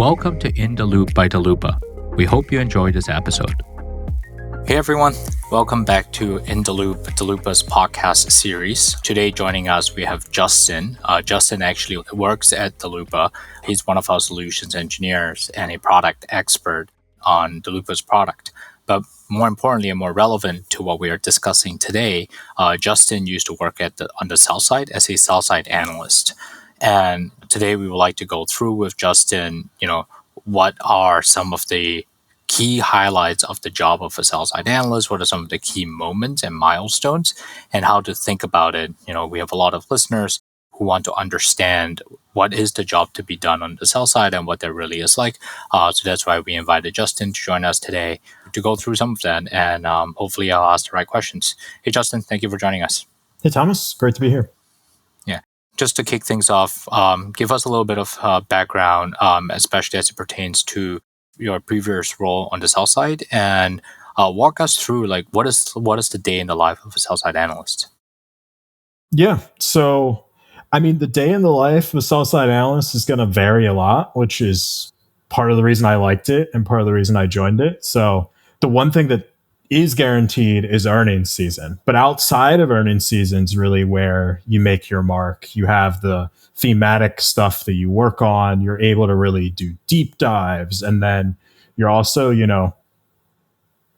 Welcome to InDaloop by Daloopa. We hope you enjoyed this episode. Hey everyone, welcome back to InDaloop, Daloopa's podcast series. Today joining us, we have Justin. Justin actually works at Daloopa. He's one of our solutions engineers and a product expert on Daloopa's product. But more importantly and more relevant to what we are discussing today, Justin used to work on the sell side as a sell side analyst. And today we would like to go through with Justin, what are some of the key highlights of the job of a sell-side analyst, what are some of the key moments and milestones, and how to think about it. We have a lot of listeners who want to understand what is the job to be done on the sell side and what that really is like. So that's why we invited Justin to join us today to go through some of that, and hopefully I'll ask the right questions. Hey, Justin, thank you for joining us. Hey, Thomas. Great to be here. Just to kick things off, give us a little bit of background, especially as it pertains to your previous role on the sell side, and walk us through what is the day in the life of a sell side analyst. Yeah. So, the day in the life of a sell side analyst is going to vary a lot, which is part of the reason I liked it and part of the reason I joined it. So, the one thing that is guaranteed is earnings season. But outside of earnings season is really where you make your mark. You have the thematic stuff that you work on. You're able to really do deep dives. And then you're also,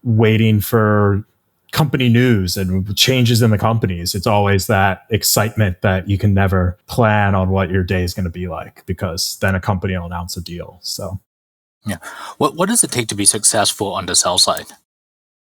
waiting for company news and changes in the companies. It's always that excitement that you can never plan on what your day is going to be like, because then a company will announce a deal. So, yeah. What does it take to be successful on the sell side?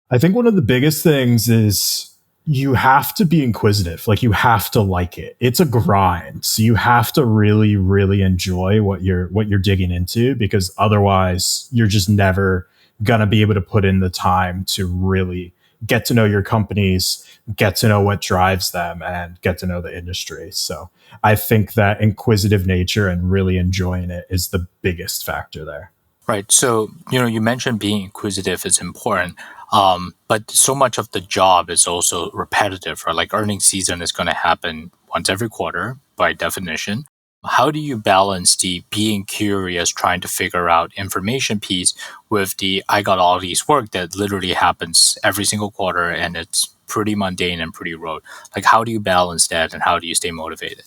I think one of the biggest things is you have to be inquisitive. You have to like it. It's a grind. So you have to really, really enjoy what you're digging into, because otherwise you're just never going to be able to put in the time to really get to know your companies, get to know what drives them, and get to know the industry. So I think that inquisitive nature and really enjoying it is the biggest factor there. Right. So, you mentioned being inquisitive is important. But so much of the job is also repetitive, right? Like earnings season is going to happen once every quarter by definition. How do you balance the being curious, trying to figure out information piece with the I got all these work that literally happens every single quarter and it's pretty mundane and pretty rote? How do you balance that and how do you stay motivated?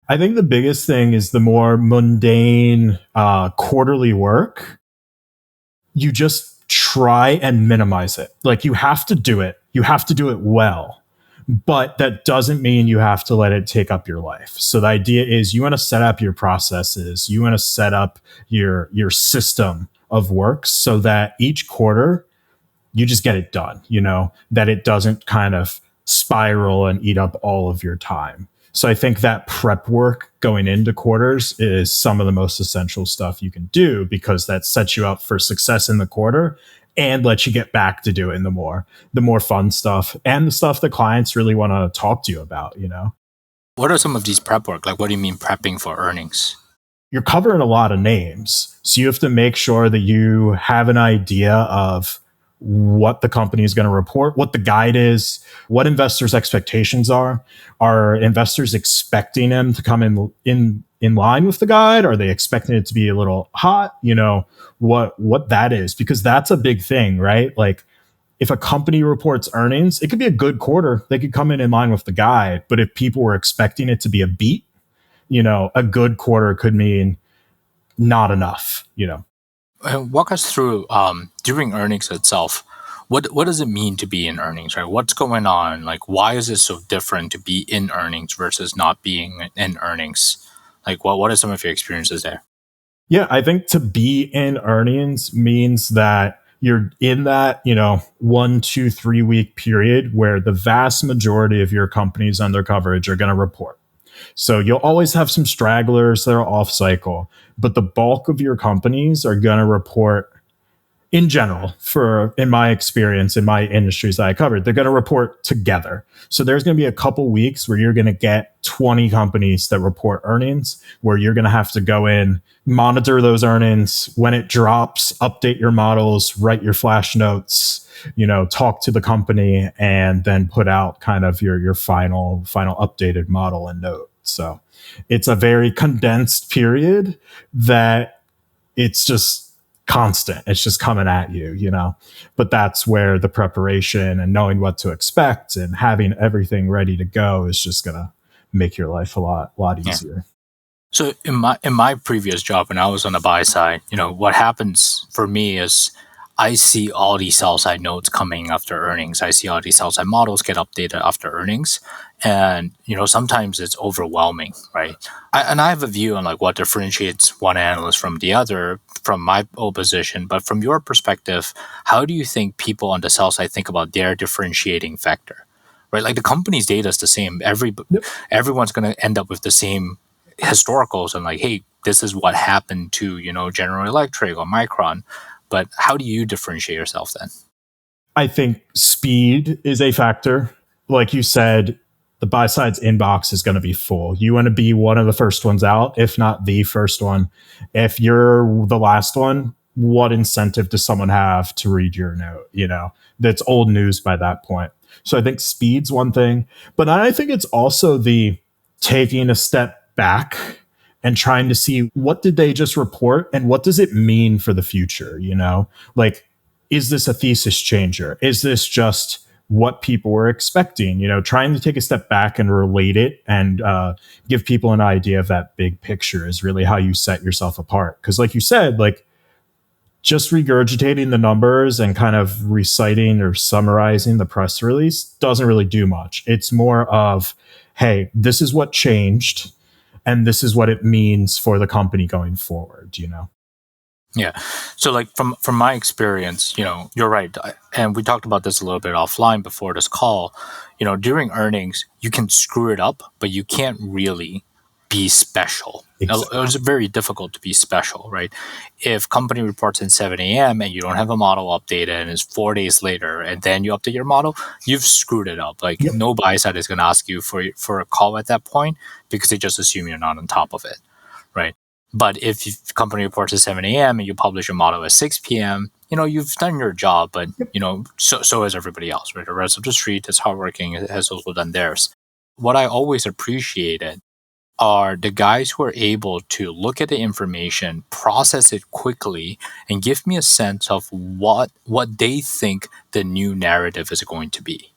I think the biggest thing is the more mundane quarterly work. You just try and minimize it. You have to do it. You have to do it well. But that doesn't mean you have to let it take up your life. So the idea is you want to set up your processes. You want to set up your system of work so that each quarter you just get it done, that it doesn't kind of spiral and eat up all of your time. So I think that prep work going into quarters is some of the most essential stuff you can do, because that sets you up for success in the quarter and lets you get back to doing the more fun stuff and the stuff that clients really want to talk to you about, What are some of these prep work? What do you mean prepping for earnings? You're covering a lot of names. So you have to make sure that you have an idea of what the company is going to report, what the guide is, what investors' expectations are. Are investors expecting them to come in line with the guide? Are they expecting it to be a little hot? What that is, because that's a big thing, right? If a company reports earnings, it could be a good quarter. They could come in line with the guide. But if people were expecting it to be a beat, a good quarter could mean not enough, Walk us through during earnings itself. What does it mean to be in earnings, right? What's going on? Why is it so different to be in earnings versus not being in earnings? What are some of your experiences there? Yeah, I think to be in earnings means that you're in that, 1, 2, 3 week period where the vast majority of your companies under coverage are going to report. So you'll always have some stragglers that are off cycle, but the bulk of your companies are going to report in general. In my experience, in my industries that I covered, they're going to report together. So there's going to be a couple weeks where you're going to get 20 companies that report earnings, where you're going to have to go in, monitor those earnings. When it drops, update your models, write your flash notes, talk to the company, and then put out kind of your final updated model and note. So it's a very condensed period that it's just constant. It's just coming at you, you know. But that's where the preparation and knowing what to expect and having everything ready to go is just gonna make your life a lot Yeah. easier. So in my previous job when I was on the buy side, what happens for me is I see all these sell side notes coming after earnings. I see all these sell side models get updated after earnings, and sometimes it's overwhelming, right? And I have a view on like what differentiates one analyst from the other from my old position, but from your perspective, how do you think people on the sell side think about their differentiating factor? Right, like the company's data is the same. Everyone's going to end up with the same historicals and like, hey, this is what happened to General Electric or Micron, but how do you differentiate yourself then? I think speed is a factor. Like you said, the buy side's inbox is going to be full. You want to be one of the first ones out, if not the first one. If you're the last one, what incentive does someone have to read your note? That's old news by that point. So I think speed's one thing, but I think it's also the taking a step back and trying to see what did they just report and what does it mean for the future, like, is this a thesis changer? Is this just what people were expecting? Trying to take a step back and relate it and give people an idea of that big picture is really how you set yourself apart. Because like you said, like just regurgitating the numbers and kind of reciting or summarizing the press release doesn't really do much. It's more of, hey, this is what changed and this is what it means for the company going forward, Yeah. So like from my experience, you're right. And we talked about this a little bit offline before this call. During earnings, you can screw it up, but you can't really be special. Exactly. It was very difficult to be special, right? If company reports at 7 a.m. and you don't have a model updated and it's 4 days later and then you update your model, you've screwed it up. Like no buy side is going to ask you for a call at that point because they just assume you're not on top of it, right? But if the company reports at 7 a.m. and you publish your model at 6 p.m., you've done your job, but, so has everybody else, right? The rest of the street is hardworking, has also done theirs. What I always appreciated are the guys who are able to look at the information, process it quickly, and give me a sense of what they think the new narrative is going to be,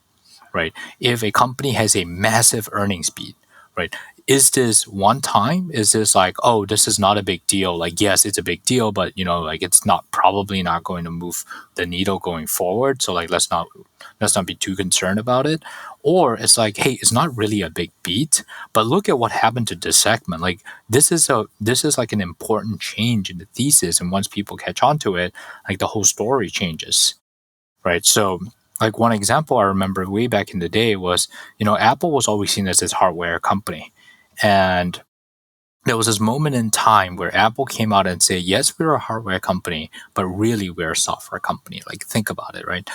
right? If a company has a massive earnings beat, right? Is this one time? Is this like, oh, this is not a big deal? Like, yes, it's a big deal, but like it's probably not going to move the needle going forward. So like, let's not be too concerned about it. Or it's like, hey, it's not really a big beat, but look at what happened to this segment. Like this is like an important change in the thesis, and once people catch on to it, like the whole story changes, right? So like one example I remember way back in the day was, Apple was always seen as this hardware company. And there was this moment in time where Apple came out and said, yes, we're a hardware company, but really we're a software company. Like think about it, right?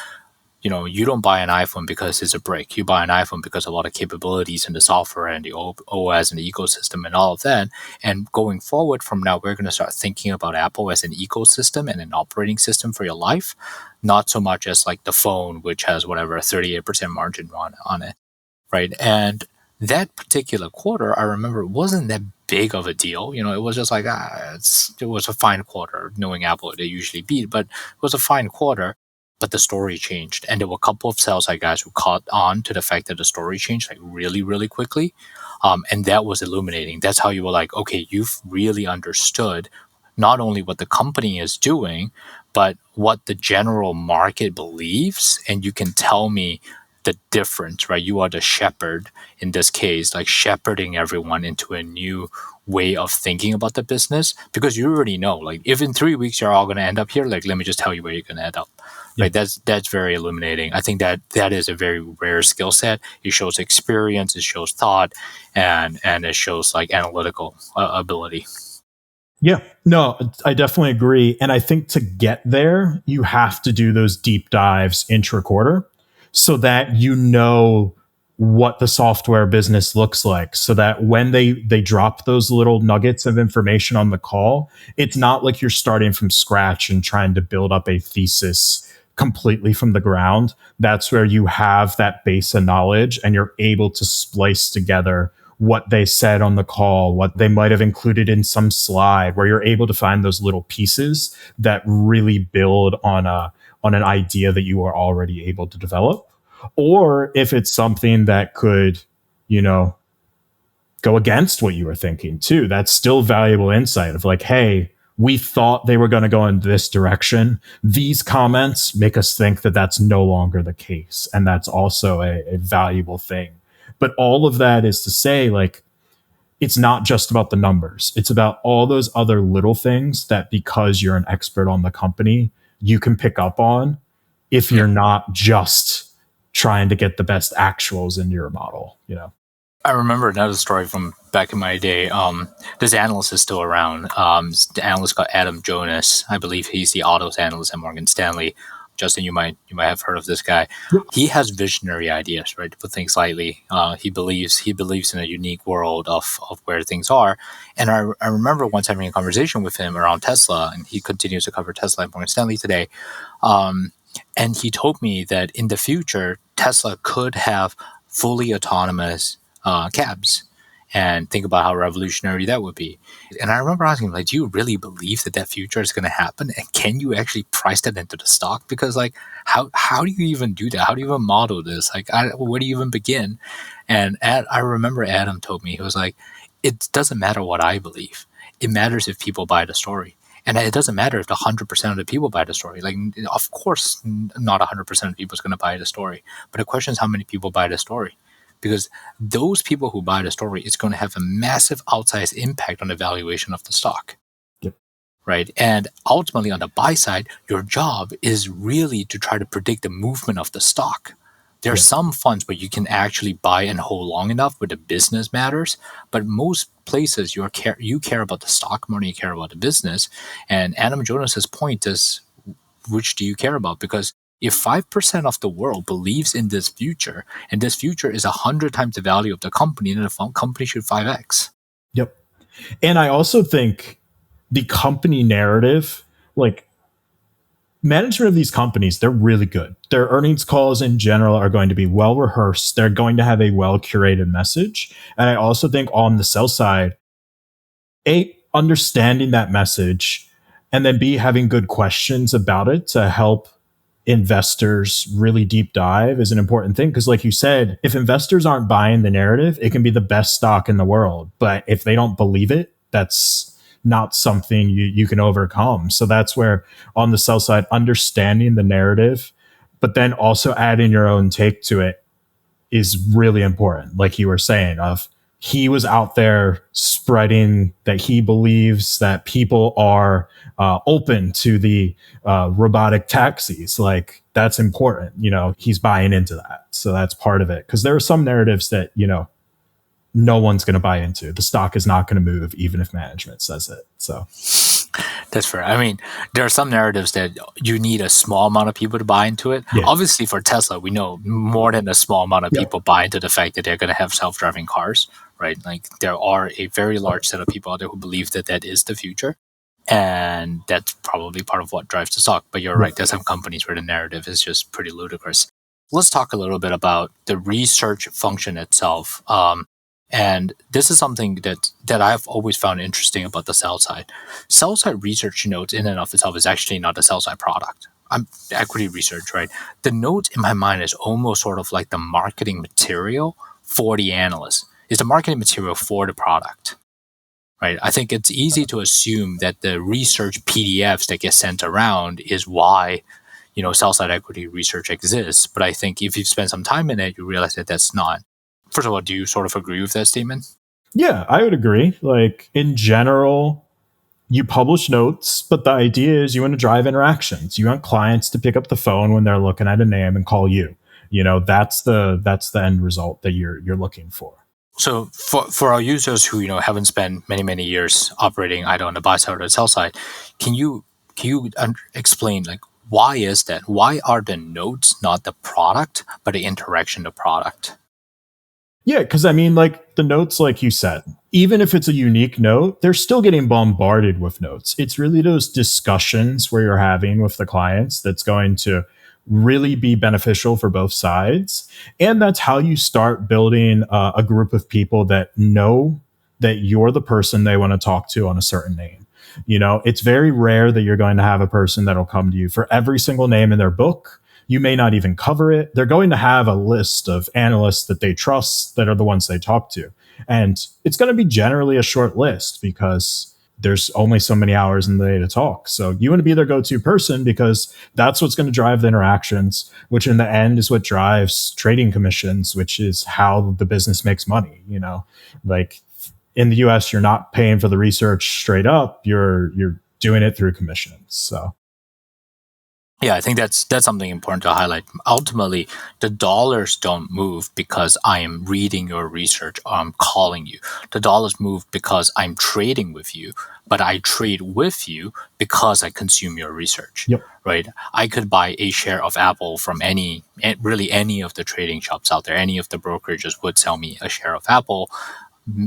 You don't buy an iPhone because it's a brick. You buy an iPhone because a lot of capabilities in the software and the OS and the ecosystem and all of that. And going forward from now, we're going to start thinking about Apple as an ecosystem and an operating system for your life, not so much as like the phone, which has whatever, a 38% margin on it, right? And that particular quarter, I remember it wasn't that big of a deal. It was just like, it was a fine quarter. Knowing Apple, they usually beat, but it was a fine quarter. But the story changed, and there were a couple of sell side guys who caught on to the fact that the story changed like really, really quickly, and that was illuminating. That's how you were like, okay, you've really understood not only what the company is doing, but what the general market believes, and you can tell me the difference, right? You are the shepherd in this case, like shepherding everyone into a new way of thinking about the business, because you already know, like if in 3 weeks you're all going to end up here, like let me just tell you where you're going to end up. Right, that's very illuminating. I think that is a very rare skill set. It shows experience, it shows thought, and it shows like analytical ability. Yeah, no, I definitely agree. And I think to get there, you have to do those deep dives intra-quarter so that you know what the software business looks like, so that when they drop those little nuggets of information on the call, it's not like you're starting from scratch and trying to build up a thesis completely from the ground. That's where you have that base of knowledge and you're able to splice together what they said on the call, what they might have included in some slide, where you're able to find those little pieces that really build on an idea that you are already able to develop. Or if it's something that could, you know, go against what you were thinking too, that's still valuable insight of like, hey, we thought they were going to go in this direction. These comments make us think that that's no longer the case. And that's also a valuable thing. But all of that is to say, like, it's not just about the numbers. It's about all those other little things that, because you're an expert on the company, you can pick up on if you're not just trying to get the best actuals into your model, you know? I remember another story from back in my day. This analyst is still around. The analyst called Adam Jonas. I believe he's the autos analyst at Morgan Stanley. Justin, you might have heard of this guy. Yep. He has visionary ideas, right? To put things lightly, he believes in a unique world of where things are. And I remember once having a conversation with him around Tesla, and he continues to cover Tesla at Morgan Stanley today. And he told me that in the future, Tesla could have fully autonomous cabs, and think about how revolutionary that would be. And I remember asking him, like, do you really believe that future is going to happen? And can you actually price that into the stock? Because, like, how do you even do that? How do you even model this? Like, where do you even begin? And I remember Adam told me, he was like, it doesn't matter what I believe. It matters if people buy the story. And it doesn't matter if 100% of the people buy the story. Like, of course, not 100% of people is going to buy the story. But the question is how many people buy the story. Because those people who buy the story is going to have a massive outsized impact on the valuation of the stock. Yep. Right? And ultimately, on the buy side, your job is really to try to predict the movement of the stock. There are some funds where you can actually buy and hold long enough where the business matters. But most places, you care about the stock more than you care about the business. And Adam Jonas's point is, which do you care about? Because if 5% of the world believes in this future, and this future is 100 times the value of the company, then the company should 5x. Yep. And I also think the company narrative, like, management of these companies, they're really good. Their earnings calls in general are going to be well rehearsed. They're going to have a well curated message. And I also think on the sell side, A, understanding that message, and then B, having good questions about it to help investors really deep dive is an important thing. Because like you said, if investors aren't buying the narrative, it can be the best stock in the world. But if they don't believe it, that's not something you can overcome. So that's where on the sell side, understanding the narrative, but then also adding your own take to it is really important. Like you were saying, of he was out there spreading that he believes that people are open to the robotic taxis. Like, that's important. You know, he's buying into that. So that's part of it. Because there are some narratives that, you know, no one's going to buy into. The stock is not going to move, even if management says it. So that's fair. I mean, there are some narratives that you need a small amount of people to buy into it. Yeah. Obviously, for Tesla, we know more than a small amount of people buy into the fact that they're going to have self-driving cars, right? Like, there are a very large set of people out there who believe that is the future. And that's probably part of what drives the stock. But you're right. There's some companies where the narrative is just pretty ludicrous. Let's talk a little bit about the research function itself. And this is something that I've always found interesting about the sell side. Sell side research notes in and of itself is actually not a sell side product. I'm equity research, right? The notes in my mind is almost sort of like the marketing material for the analyst. It's the marketing material for the product, right? I think it's easy to assume that the research PDFs that get sent around is why, you know, sell side equity research exists. But I think if you spend some time in it, you realize that that's not. First of all, do you sort of agree with that statement? Yeah, I would agree. Like, in general, you publish notes, but the idea is you want to drive interactions. You want clients to pick up the phone when they're looking at a name and call you. You know, that's the end result that you're looking for. So for our users who, you know, haven't spent many years operating either on the buy side or the sell side, can you explain, like, why is that? Why are the notes not the product, but the interaction of the product? Yeah, because I mean, like, the notes, like you said, even if it's a unique note, they're still getting bombarded with notes. It's really those discussions where you're having with the clients that's going to really be beneficial for both sides. And that's how you start building a group of people that know that you're the person they want to talk to on a certain name. It's very rare that you're going to have a person that'll come to you for every single name in their book. You may not even cover it. They're going to have a list of analysts that they trust that are the ones they talk to. And it's going to be generally a short list because there's only so many hours in the day to talk. So you want to be their go-to person because that's what's going to drive the interactions, which in the end is what drives trading commissions, which is how the business makes money. Like in the US, you're not paying for the research straight up. You're doing it through commissions. So Yeah, I think that's something important to highlight. Ultimately, the dollars don't move because I am reading your research or I'm calling you. The dollars move because I'm trading with you, but I trade with you because I consume your research. Yep. Right? I could buy a share of Apple from any of the trading shops out there. Any of the brokerages would sell me a share of Apple.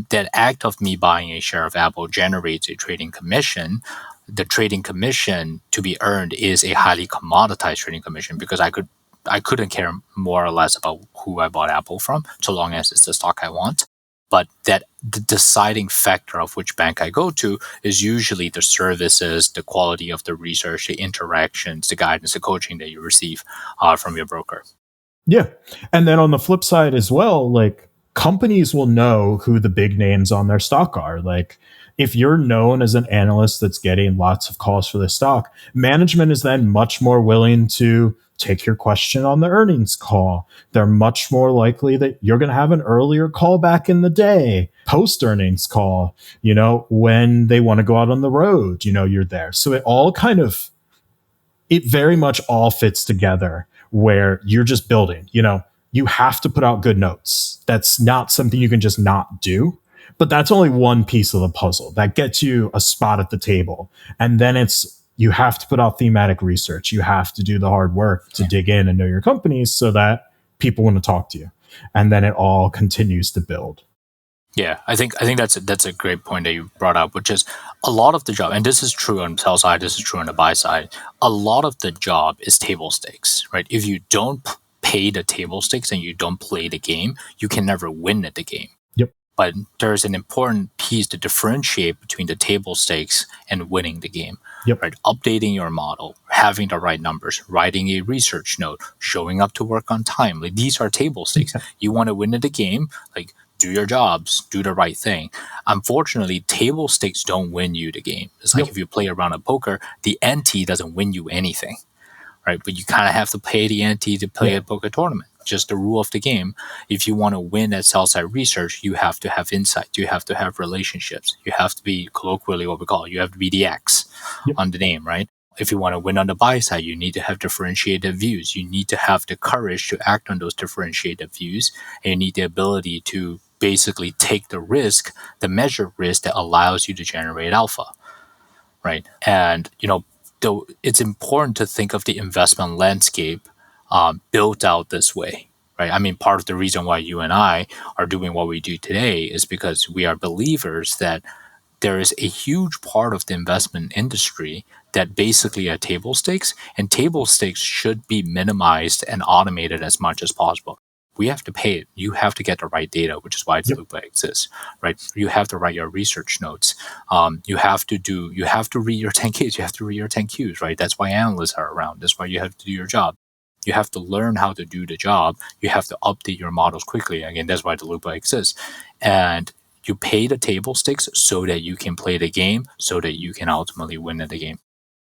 That act of me buying a share of Apple generates a trading commission. The trading commission to be earned is a highly commoditized trading commission because I couldn't care more or less about who I bought Apple from, so long as it's the stock I want. But that the deciding factor of which bank I go to is usually the services, the quality of the research, the interactions, the guidance, the coaching that you receive from your broker. Yeah. And then on the flip side as well, like companies will know who the big names on their stock are. Like if you're known as an analyst that's getting lots of calls for the stock, management is then much more willing to take your question on the earnings call. They're much more likely that you're going to have an earlier call back in the day, post earnings call, when they want to go out on the road, you're there. So it very much all fits together where you're just building, you have to put out good notes. That's not something you can just not do. But that's only one piece of the puzzle that gets you a spot at the table. And then you have to put out thematic research. You have to do the hard work to dig in and know your companies so that people want to talk to you. And then it all continues to build. Yeah, I think that's a great point that you brought up, which is a lot of the job, and this is true on the sell side, this is true on the buy side. A lot of the job is table stakes, right? If you don't pay the table stakes and you don't play the game, you can never win at the game. Yep. But there's an important piece to differentiate between the table stakes and winning the game. Yep. Right? Updating your model, having the right numbers, writing a research note, showing up to work on time. Like these are table stakes. You want to win at the game, like do your jobs, do the right thing. Unfortunately, table stakes don't win you the game. It's like if you play a round of poker, the ante doesn't win you anything, right? But you kind of have to pay the ante to play a poker tournament. Just the rule of the game. If you want to win at sell-side research, you have to have insight. You have to have relationships. You have to be colloquially what we call it. You have to be the X on the name, right? If you want to win on the buy side, you need to have differentiated views. You need to have the courage to act on those differentiated views. And you need the ability to basically take the risk, the measured risk that allows you to generate alpha, right? And, though it's important to think of the investment landscape built out this way, right? I mean, part of the reason why you and I are doing what we do today is because we are believers that there is a huge part of the investment industry that basically are table stakes, and table stakes should be minimized and automated as much as possible. We have to pay it. You have to get the right data, which is why Daloopa exists, right? You have to write your research notes. You have to read your 10Ks. You have to read your 10Qs, right? That's why analysts are around. That's why you have to do your job. You have to learn how to do the job. You have to update your models quickly. Again, that's why Daloopa exists. And you pay the table stakes so that you can play the game, so that you can ultimately win at the game.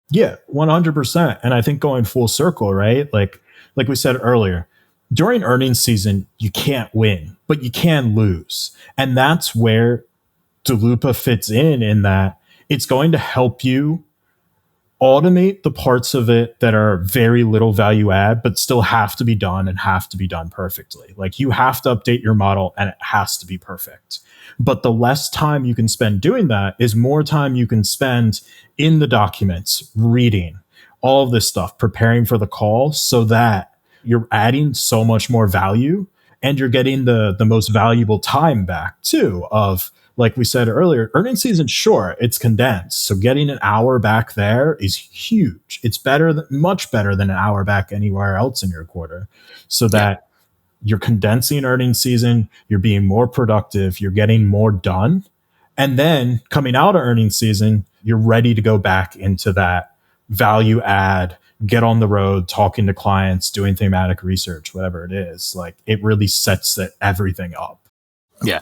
Yeah, 100%. And I think going full circle, right? Like we said earlier, during earnings season, you can't win, but you can lose. And that's where Daloopa fits in that it's going to help you automate the parts of it that are very little value add, but still have to be done and have to be done perfectly. Like you have to update your model and it has to be perfect. But the less time you can spend doing that is more time you can spend in the documents, reading all of this stuff, preparing for the call so that you're adding so much more value and you're getting the most valuable time back too of like we said earlier, earnings season, sure, it's condensed. So getting an hour back there is huge. It's much better than an hour back anywhere else in your quarter. So that you're condensing earnings season, you're being more productive, you're getting more done. And then coming out of earnings season, you're ready to go back into that value add, get on the road, talking to clients, doing thematic research, whatever it is. Like, it really sets everything up. Yeah.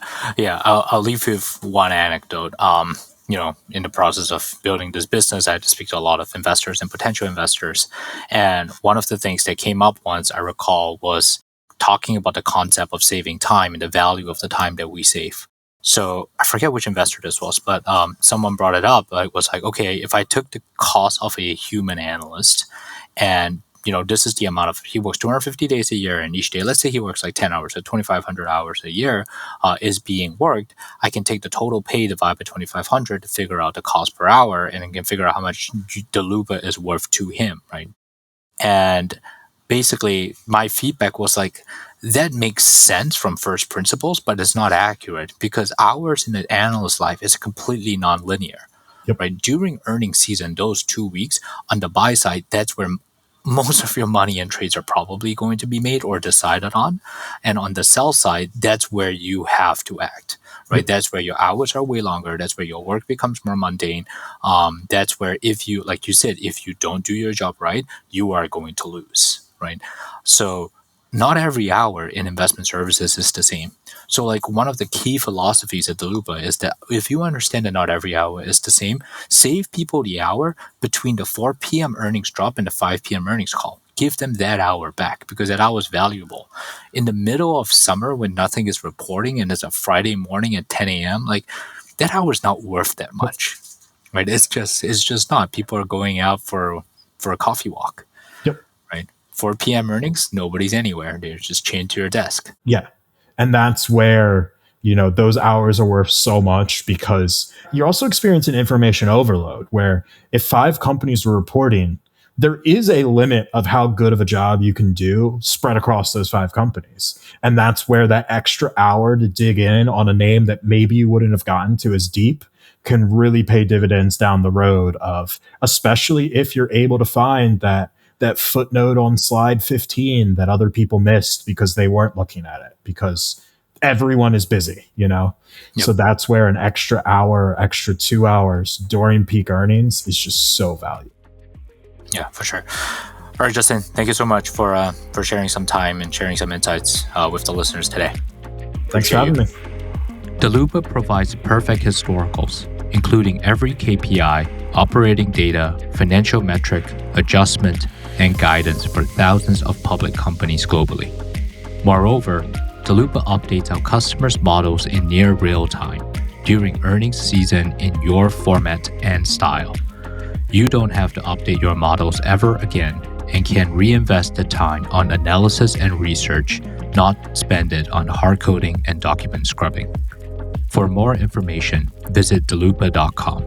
I'll leave you with one anecdote. In the process of building this business, I had to speak to a lot of investors and potential investors. And one of the things that came up once, I recall, was talking about the concept of saving time and the value of the time that we save. So I forget which investor this was, but someone brought it up. It was like, okay, if I took the cost of a human analyst and this is the amount of, he works 250 days a year, and each day, let's say he works like 10 hours, so 2,500 hours a year is being worked. I can take the total pay divided by 2,500 to figure out the cost per hour, and I can figure out how much Daloopa is worth to him, right? And basically, my feedback was like, that makes sense from first principles, but it's not accurate because hours in an analyst life is completely nonlinear, right? During earnings season, those 2 weeks on the buy side, that's where most of your money and trades are probably going to be made or decided on. And on the sell side, that's where you have to act, right? That's where your hours are way longer. That's where your work becomes more mundane. That's where, if you, like you said, if you don't do your job right, you are going to lose, right? So not every hour in investment services is the same. So like one of the key philosophies at Daloopa is that if you understand that not every hour is the same, save people the hour between the 4 p.m. earnings drop and the 5 p.m. earnings call. Give them that hour back because that hour is valuable. In the middle of summer when nothing is reporting and it's a Friday morning at 10 a.m., like that hour is not worth that much, right? It's just not. People are going out for a coffee walk, right? 4 p.m. earnings, nobody's anywhere. They're just chained to your desk. Yeah. And that's where, those hours are worth so much because you're also experiencing information overload where if 5 companies were reporting, there is a limit of how good of a job you can do spread across those 5 companies. And that's where that extra hour to dig in on a name that maybe you wouldn't have gotten to as deep can really pay dividends down the road of, especially if you're able to find that footnote on slide 15 that other people missed because they weren't looking at it because everyone is busy, So that's where an extra hour, extra 2 hours during peak earnings is just so valuable. Yeah, for sure. All right, Justin, thank you so much for sharing some time and sharing some insights with the listeners today. Thanks for having me. Daloopa provides perfect historicals, including every KPI, operating data, financial metric, adjustment, and guidance for thousands of public companies globally. Moreover, Daloopa updates our customers' models in near real time during earnings season in your format and style. You don't have to update your models ever again and can reinvest the time on analysis and research, not spend it on hard coding and document scrubbing. For more information, visit daloopa.com.